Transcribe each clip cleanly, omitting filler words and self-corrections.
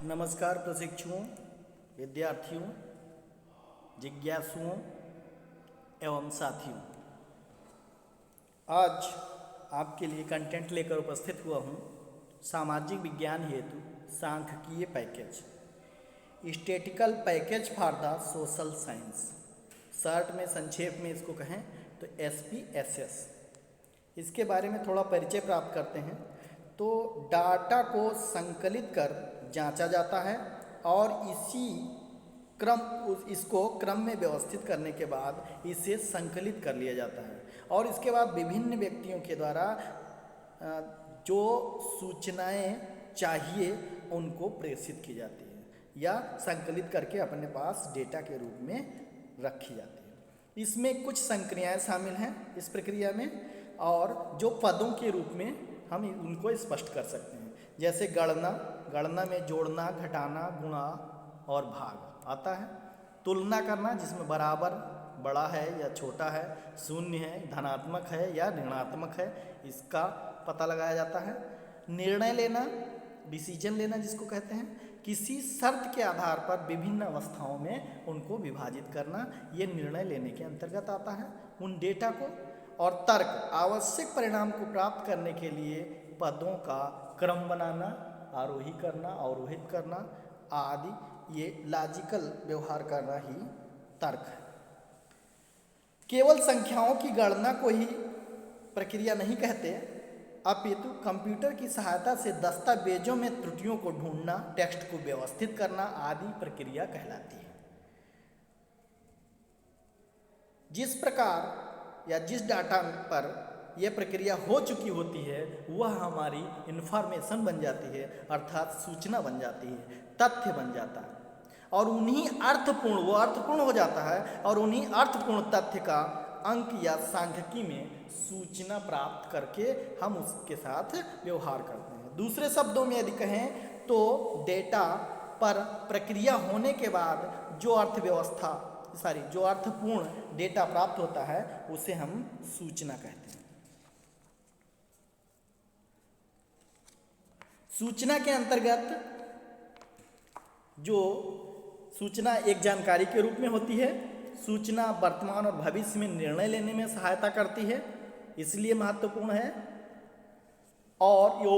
नमस्कार प्रशिक्षुओं, विद्यार्थियों, जिज्ञासुओं एवं साथियों। आज आपके लिए कंटेंट लेकर उपस्थित हुआ हूँ सामाजिक विज्ञान हेतु सांख्यिकीय package, statistical package for the social science. Short में संक्षेप में इसको कहें तो SPSS। इसके बारे में थोड़ा परिचय प्राप्त करते हैं। तो डाटा को संकलित कर जांचा जाता है और इसको क्रम में व्यवस्थित करने के बाद इसे संकलित कर लिया जाता है और इसके बाद विभिन्न व्यक्तियों के द्वारा जो सूचनाएं चाहिए उनको प्रेषित की जाती है या संकलित करके अपने पास डेटा के रूप में रखी जाती है। इसमें कुछ संक्रियाएं शामिल हैं इस प्रक्रिया में, और जो पदों के रूप में हम उनको स्पष्ट कर सकते हैं, जैसे गणना में जोड़ना, घटाना, गुणा और भाग आता है। तुलना करना, जिसमें बराबर, बड़ा है या छोटा है, शून्य है, धनात्मक है या ऋणात्मक है, इसका पता लगाया जाता है। निर्णय लेना, डिसीजन लेना जिसको कहते हैं, किसी शर्त के आधार पर विभिन्न अवस्थाओं में उनको विभाजित करना, ये निर्णय लेने के अंतर्गत आता है उन डेटा को। और तर्क, आवश्यक परिणाम को प्राप्त करने के लिए पदों का क्रम बनाना, आरोही करना, अवरोहित करना आदि, ये लॉजिकल व्यवहार करना ही तर्क है। केवल संख्याओं की गणना को ही प्रक्रिया नहीं कहते, अपितु कंप्यूटर की सहायता से दस्तावेजों में त्रुटियों को ढूंढना, टेक्स्ट को व्यवस्थित करना आदि प्रक्रिया कहलाती है। जिस प्रकार या जिस डाटा पर यह प्रक्रिया हो चुकी होती है वह हमारी इंफॉर्मेशन बन जाती है, अर्थात सूचना बन जाती है, तथ्य बन जाता है और उन्हीं अर्थपूर्ण हो जाता है और उन्हीं अर्थपूर्ण तथ्य का अंक या सांख्यिकी में सूचना प्राप्त करके हम उसके साथ व्यवहार करते हैं। दूसरे शब्दों में यदि कहें तो डेटा पर प्रक्रिया होने के बाद जो अर्थपूर्ण डेटा प्राप्त होता है उसे हम सूचना कहते हैं। सूचना के अंतर्गत जो सूचना एक जानकारी के रूप में होती है, सूचना वर्तमान और भविष्य में निर्णय लेने में सहायता करती है, इसलिए महत्वपूर्ण है और ये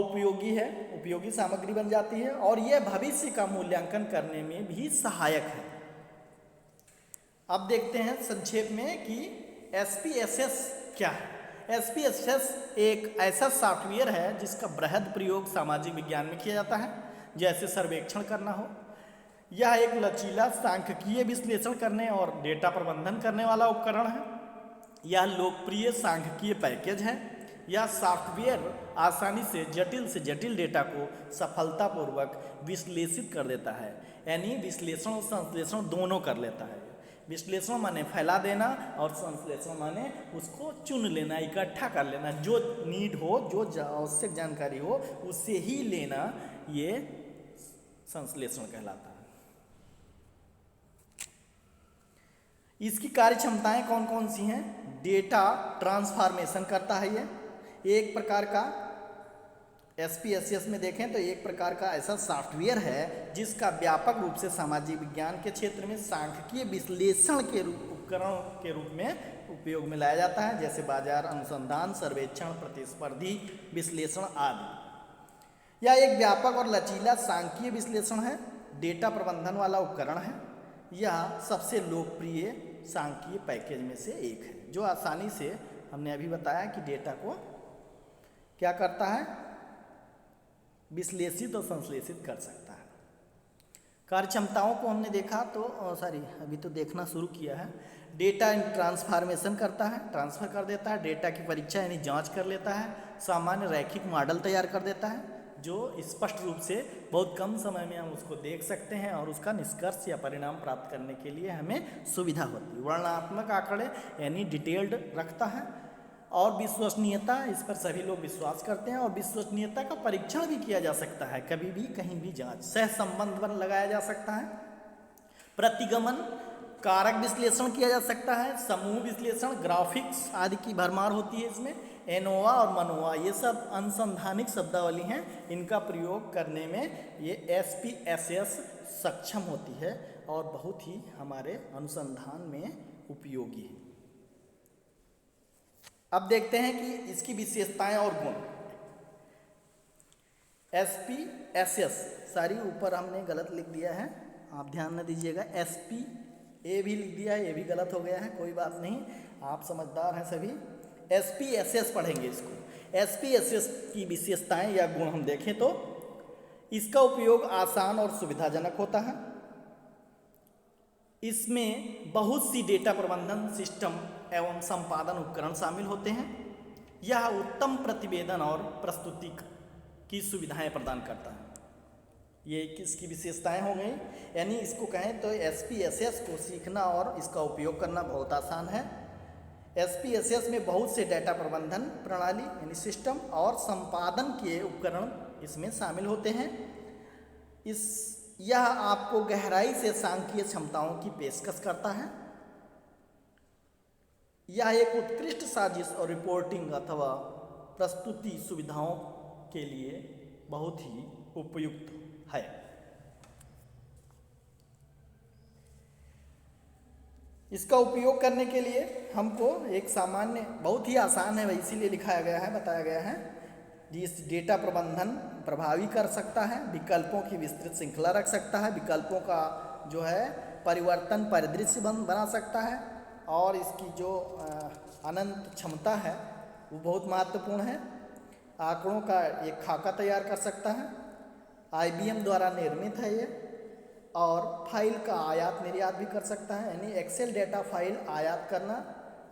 उपयोगी सामग्री बन जाती है और यह भविष्य का मूल्यांकन करने में भी सहायक है। अब देखते हैं संक्षेप में कि SPSS क्या है। SPSS एक ऐसा सॉफ्टवेयर है जिसका बृहद प्रयोग सामाजिक विज्ञान में किया जाता है, जैसे सर्वेक्षण करना हो। यह एक लचीला सांख्यिकीय विश्लेषण करने और डेटा प्रबंधन करने वाला उपकरण है। यह लोकप्रिय सांख्यिकीय पैकेज है। यह सॉफ्टवेयर आसानी से जटिल डेटा को सफलतापूर्वक विश्लेषित कर देता है, यानी विश्लेषण और संश्लेषण दोनों कर लेता है। विश्लेषण माने फैला देना और संश्लेषण माने उसको चुन लेना, इकट्ठा कर लेना, जो नीड हो, जो आवश्यक जानकारी हो उससे ही लेना, ये संश्लेषण कहलाता है। इसकी कार्य क्षमताएं कौन कौन सी हैं? डेटा ट्रांसफॉर्मेशन करता है ये एक प्रकार का। SPSS में देखें तो एक प्रकार का ऐसा सॉफ्टवेयर है जिसका व्यापक रूप से सामाजिक विज्ञान के क्षेत्र में सांख्यिकीय विश्लेषण के उपकरण के रूप में उपयोग में लाया जाता है, जैसे बाजार अनुसंधान, सर्वेक्षण, प्रतिस्पर्धी विश्लेषण आदि। यह एक व्यापक और लचीला सांख्यिकीय विश्लेषण है, डेटा प्रबंधन वाला उपकरण है। यह सबसे लोकप्रिय सांख्यिकीय पैकेज में से एक है जो आसानी से, हमने अभी बताया कि डेटा को क्या करता है, विश्लेषित और संश्लेषित कर सकता है। कार्य क्षमताओं को हमने देखा तो अभी तो देखना शुरू किया है। डेटा ट्रांसफॉर्मेशन करता है, ट्रांसफर कर देता है, डेटा की परीक्षा यानी जांच कर लेता है, सामान्य रैखिक मॉडल तैयार कर देता है जो स्पष्ट रूप से बहुत कम समय में हम उसको देख सकते हैं और उसका निष्कर्ष या परिणाम प्राप्त करने के लिए हमें सुविधा होती है। वर्णनात्मक आंकड़े यानी डिटेल्ड रखता है और विश्वसनीयता, इस पर सभी लोग विश्वास करते हैं और विश्वसनीयता का परीक्षण भी किया जा सकता है, कभी भी कहीं भी जांच, सहसंबंध लगाया जा सकता है। प्रतिगमन कारक विश्लेषण किया जा सकता है, समूह विश्लेषण, ग्राफिक्स आदि की भरमार होती है इसमें। एनोवा और मनोवा ये सब अनुसंधानिक शब्दावली हैं, इनका प्रयोग करने में ये SPSS सक्षम होती है और बहुत ही हमारे अनुसंधान में उपयोगी है। अब देखते हैं कि इसकी विशेषताएं और गुण। SPSS सारी ऊपर हमने गलत लिख दिया है, आप ध्यान न दीजिएगा। SPA भी लिख दिया है, ये भी गलत हो गया है, कोई बात नहीं, आप समझदार हैं सभी। SPSS पढ़ेंगे इसको। SPSS की विशेषताएं या गुण हम देखें तो इसका उपयोग आसान और सुविधाजनक होता है। इसमें बहुत सी डेटा प्रबंधन सिस्टम एवं संपादन उपकरण शामिल होते हैं। यह उत्तम प्रतिवेदन और प्रस्तुति की सुविधाएं प्रदान करता है। ये किसकी विशेषताएं हो गई, यानी इसको कहें तो SPSS को सीखना और इसका उपयोग करना बहुत आसान है। SPSS में बहुत से डेटा प्रबंधन प्रणाली यानी सिस्टम और संपादन के उपकरण इसमें शामिल होते हैं। यह आपको गहराई से सांख्यिकीय क्षमताओं की पेशकश करता है। यह एक उत्कृष्ट साजिश और रिपोर्टिंग अथवा प्रस्तुति सुविधाओं के लिए बहुत ही उपयुक्त है। इसका उपयोग करने के लिए हमको एक सामान्य, बहुत ही आसान है, इसीलिए लिखाया गया है, बताया गया है। जिस डेटा प्रबंधन प्रभावी कर सकता है, विकल्पों की विस्तृत श्रृंखला रख सकता है, विकल्पों का जो है परिवर्तन परिदृश्य बना सकता है, और इसकी जो अनंत क्षमता है वो बहुत महत्वपूर्ण है। आंकड़ों का एक खाका तैयार कर सकता है, IBM द्वारा निर्मित है ये, और फाइल का आयात निर्यात भी कर सकता है, यानी एक्सेल डेटा फाइल आयात करना,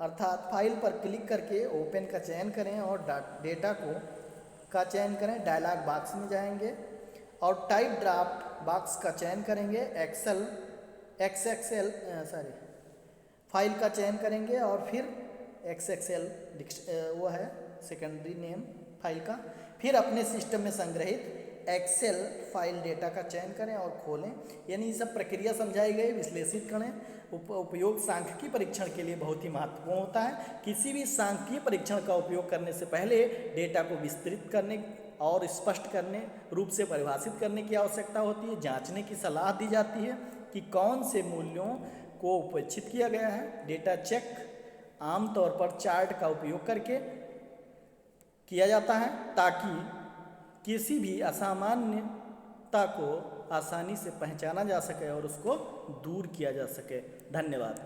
अर्थात फाइल पर क्लिक करके ओपन का चयन करें और डेटा का चयन करें, डायलॉग बॉक्स में जाएंगे और टाइप ड्राफ्ट बॉक्स का चयन करेंगे, फाइल का चयन करेंगे और फिर XXL वो है सेकेंडरी नेम फाइल का, फिर अपने सिस्टम में संग्रहित एक्सेल फाइल डेटा का चयन करें और खोलें। यानी ये सब प्रक्रिया समझाई गई, विश्लेषित करें। उपयोग सांख्यिकीय परीक्षण के लिए बहुत ही महत्वपूर्ण होता है। किसी भी सांख्यिकीय परीक्षण का उपयोग करने से पहले डेटा को विस्तृत करने और स्पष्ट करने रूप से परिभाषित करने की आवश्यकता होती है। जांचने की सलाह दी जाती है कि कौन से मूल्यों को उपेक्षित किया गया है। डेटा चेक आमतौर पर चार्ट का उपयोग करके किया जाता है ताकि किसी भी असामान्यता को आसानी से पहचाना जा सके और उसको दूर किया जा सके। धन्यवाद।